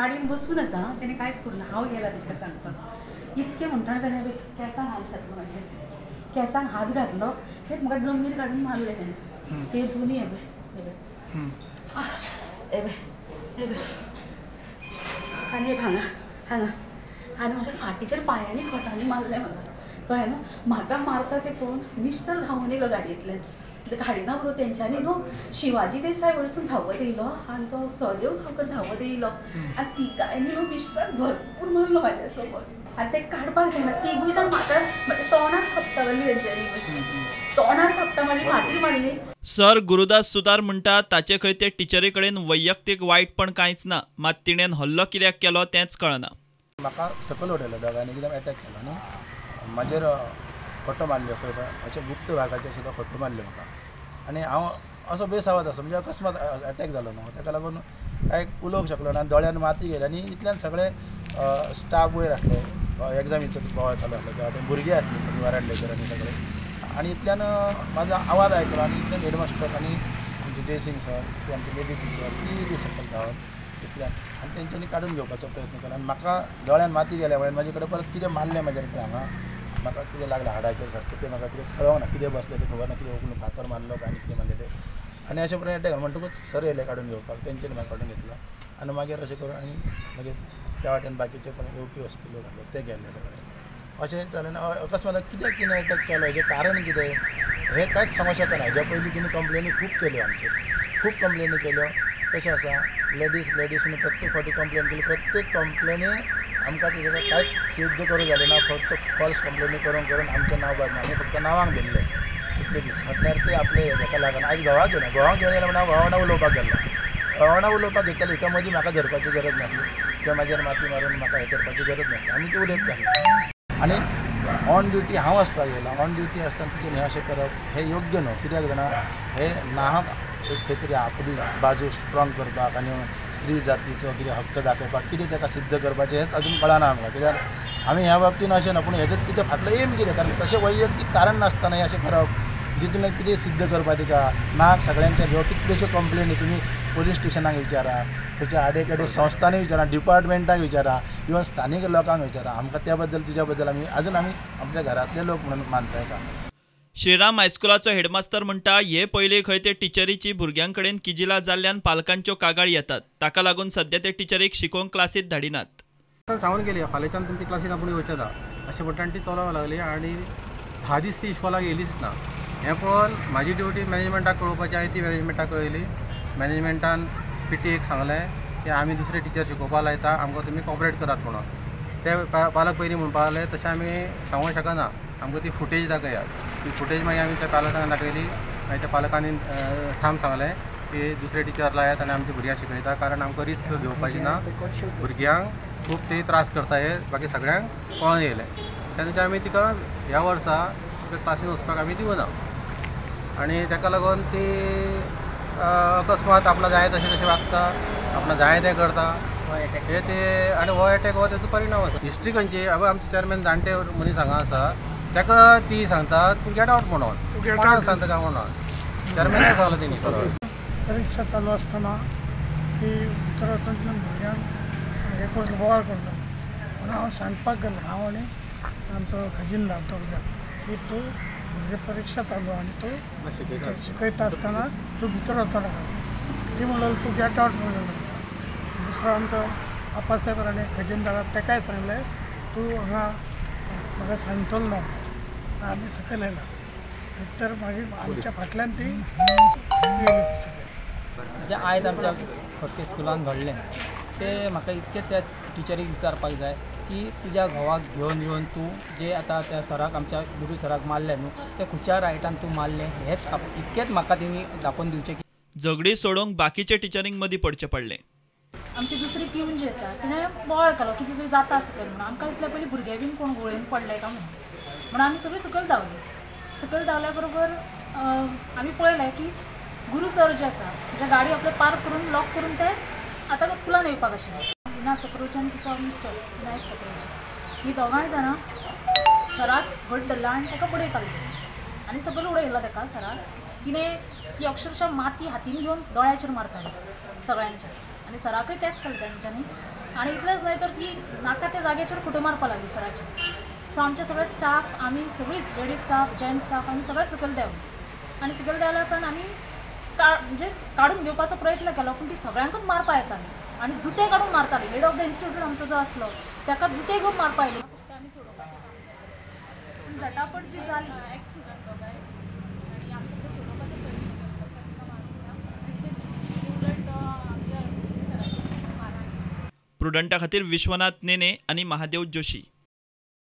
गाडीन बसून आसा तेणे कांयच करूना हांव गेला तेका सांगपाक इतकें म्हणटा जाल्यार केंसांक हात घातलो म्हाज्या केंसांक हात घातलो ते म्हाका जमनीर काडून मारले तेणें ते दोनी हे आनी हांगा हांगा आनी म्हाज्या फाटीचेर पांयांनी खोटांनी मारले म्हाका कळ्ळें न्हू म्हाका मारता ते पळोवन मिस्टर धांवून येयलो गाडयेंतल्यान गाडीना बरोबर तेंच्यांनी न्हू शिवाजी देसाय वयरसून धांवत येयलो आनी तो सहदेव गांवकर धांवत येयलो आनी तिगांयनी न्हू मिस्टराक भरपूर मारलो म्हाज्या समोर आनी तें काडपाक जायना तिगूय जाण म्हाका तोंडार थपता गेली तेंच्यांनी तोंडार थपता मागीर फाटीर मारली. सर गुरुदास सुतार म्हणटा ताचे खंय ते टिचरी कडेन वैयक्तीक वायटपण कांयच ना मात तिणेन हल्लो कित्याक केलो तेंच कळना. म्हाका सकयल उडयलो दोगांनी एकदम एटॅक केलो न्ही म्हाजेर खोटो मारल्यो खंय म्हाज्या गुप्त भागाचेर सुद्दां खोटो मारल्यो म्हाका आनी हांव असो बेसावत आसा म्हणजे अकस्मात अटॅक जालो न्हू ताका लागून कांय उलोवंक शकलो ना दोळ्यान माती गेली आनी इतल्यान सगळे स्टाफ वयर हाडले एग्जामीचो बोवाळ चालू आसलो तेव्हा ते भुरगे हाडले वारांडलेकर आनी सगळे आनी इतल्यान म्हाजो आवाज आयकलो आनी इतल्यान हेडमास्टर आनी आमचे जयसिंग सर ती आमची लेडी टिचर ती बी सकयल धांवत इतल्यान आनी तेंच्यांनी काडून घेवपाचो प्रयत्न केलो आनी म्हाका दोळ्यान माती गेल्या वेळार म्हाजे कडेन परत कितें मारलें म्हाज्या हांगा म्हाका कितें लागलें हाडाचेर सारकें तें म्हाका कितें कळोंक ना कितें बसलें तें खबर ना कितें उखलून फातर मारलो काय आनी कितें मारलें तें आनी अशें पळय एटॅक म्हणटकूच सर येयले काडून घेवपाक तेंच्यांनी म्हाका काडून घेतलो आनी मागीर अशें करून आनी मागीर त्या वाटेन बाकीचे कोण येवपी वचपी लोक आसले ते गेल्ले सगळे अशें जालें ना अकस्मात कित्याक तिणें अटॅक केलो हेजें कारण कितें हें कांयच समज शकना हेज्या पयलीं तिणें कंप्लेनी खूब केल्यो आमच्यो खूब कंप्लेनी केल्यो कशें आसा लेडीज म्हणून प्रत्येक फावटी कंप्लेन केली प्रत्येक कंप्लेनी आमकां तेजें कांयच सिद्ध करूं जालें ना फक्त फॉल्स कंप्लेनी करून करून आमचें नांव बदनाम आमी फक्त नांवांक दिल्लें इतले दीस म्हटल्यार ते आपले हेका लागून आयज घोवाक घेवन घोवाक घेवन येयला म्हणून हांव घोवा वांगडा उलोवपाक गेल्लो घोवा वांगडा उलोवपाक घेतले हेका मदीं म्हाका धरपाची गरज नासली किंवा म्हाजेर माती मारून म्हाका हें करपाची गरज नासली आमी ती उलयत नासली आनी ऑन ड्युटी हांव वचपाक गेलो ऑन ड्युटी आसतना तुजें हें अशें करप हें योग्य न्हू कित्याक जाणा हें नाहक एक खंय तरी आपली बाजू स्ट्रॉंग करपाक आनी स्त्री जातीचो कितें हक्क दाखोवपाक कितें ताका सिद्ध करपाचें हेंच अजून कळना आमकां कित्याक आमी ह्या बाबतीन अशें ना पूण हेजें कितें फाटलो एम कितें कारण तशें वैयक्तीक कारण नासतना हें अशें करप जितून कितें सिद्ध करपा तिका नाक सगळ्यांच्या ह्यो कितल्योश्यो कंप्लेनी तुमी पुलीस स्टेशनाक विचारा खंयच्या आडेक संस्थांनी विचारा डिपार्टमेंटाक विचारा इवन स्थानीक लोकांक विचारा आमकां त्या बद्दल तुज्या बद्दल आमी आमच्या घरांतले लोक म्हणून मानताय का. श्रीराम हायस्कुलाचो हेडमास्तर म्हणटा हे पयलीं खंय ते टिचरीची भुरग्यां कडेन किजिला जाल्ल्यान पालकांच्यो कागाळ येतात ताका लागून सद्या ते टिचरीक शिकोवंक क्लासीत धाडिनात. सांगून गेली फाल्यांच्यान तुमची क्लासीन आपूण येवचें ना अशें म्हणटा ती चलोवंक लागली आनी 10 दीस ती इस्कॉलाक येयलीच ना. हें पळोवन म्हाजी ड्युटी मॅनेजमेंटाक कळोवपाची हांवें ती मॅनेजमेंटाक कळयली मॅनेजमेंटान PTAक सांगलें की आमी दुसरे टिचर शिकोवपा लायता आमकां तुमी कॉपरेट करात म्हणून ते पालक पयलीं म्हणपा लागले तशें आमी सांगूंक शकना आमकां ती फुटेज दाखयात ती फुटेज मागीर आमी त्या पालकांक दाखयली मागीर त्या पालकांनी ठाम सांगलें की दुसरे टिचर लायात आनी आमच्या भुरग्यांक शिकयता कारण आमकां रिस्क घेवपाची ना भुरग्यांक खूब ते त्रास करता हे बाकी सगळ्यांक कळोन येयलें तेन्ना आमी तिका ह्या वर्सा तिका क्लासीन वचपाक आमी दिवना आनी ताका लागून ती अकस्मात आपणाक जाय तशें वागता आपणाक जाय तें करता हे ते आनी हो एटॅक हो तेजो परिणाम आसा. हिस्ट्री खंयची आमचे चेअरमॅन जाणटे मनीस हांगा आसा ताका ती सांगतात तूं गेट आउट म्हणून कोणाक सांगता काय म्हणून चेअरमॅनाक सांगलें तेणी परीक्षा चालू आसतना ती भितर वचून भुरग्यांक हें करून बोवाळ करता म्हणून हांव सांगपाक गेलो हांव आनी आमचो खजिनदार डॉक्टर की तूं भुरगे परीक्षा चालू आनी तूं शिकयता आसतना तूं भितर वचना ती म्हणलें तूं गेट आउट म्हणून दुसरो आमचो आपासाहेब आनी खजिनदार ताकाय सांगलें तूं हांगा म्हाका सांगतलो न्हू आमी सकयल येयला तर मागीर आमच्या फाटल्यान ती येयली सकयल. जें आयज आमच्या खोर्के स्कुलान घडलें तें म्हाका इतकें त्या टिचरीक विचारपाक जाय की तुज्या घोवाक घेवन येवन तूं जे आतां त्या सराक आमच्या गुरू सराक मारलें न्हू तें खंयच्या रायटान तूं मारलें हेंच इतकेंच म्हाका तेणी दाखोवन दिवचें की झगडी सोडोवंक बाकीचे टिचरींक मदीं पडचें पडलें. आमची दुसरी पिवन जी आसा तिणें बोवाळ केलो कितें तरी जाता सकयल म्हणून आमकां दिसलें पयलीं भुरगे बीन कोण गुळेन पडले काय म्हणून आमी सगळीं सकयल धांवली सकयल धांवल्या बरोबर आमी पळयलें की गुरू सर जे आसा जे गाडी आपले पार्क करून लॉक करून ते आतां स्कुलान येवपाक आशिल्ले विना सकरोजी आनी तिचो मिस्टर विनायक सकरोजी ही दोगांय जाणां सराक घट धरला आनी ताका बडयताली आनी सकयल उडयलो ताका सराक तिणें ती अक्षरशः माती हातीन घेवन दोळ्याचेर मारताली सगळ्यांच्या आनी सराकय तेंच केलें तेंच्यांनी आणि इतलेंच न्हय तर ती नाका त्या जाग्याचेर फुटो मारपा लागली सराची. सो आमचे सगळे स्टाफ आमी सगळीच लेडीज स्टाफ जेंट्स स्टाफ आमी सगळे सकयल देंवले आनी सकयल देंवल्या उपरांत आमी म्हणजे काढून घेवपाचो प्रयत्न केलो पूण ती सगळ्यांकूच मारपा येताली आनी जुते काढून मारताली. हेड ऑफ द इन्स्टिट्यूट आमचो जो आसलो ताका जुते घेवन मारपा येयले. आमी सोडोवपाचें पूण झटापट जी जाली एक्सिडंट दोगांय आनी आमी तें सोडोवपाचो प्रयत्न केलो. तसो तिका मारूंक ना आनी कितें उलट आमच्या सराची मारहाण. प्रुडंटा खातीर विश्वनाथ नेने आणि महादेव जोशी.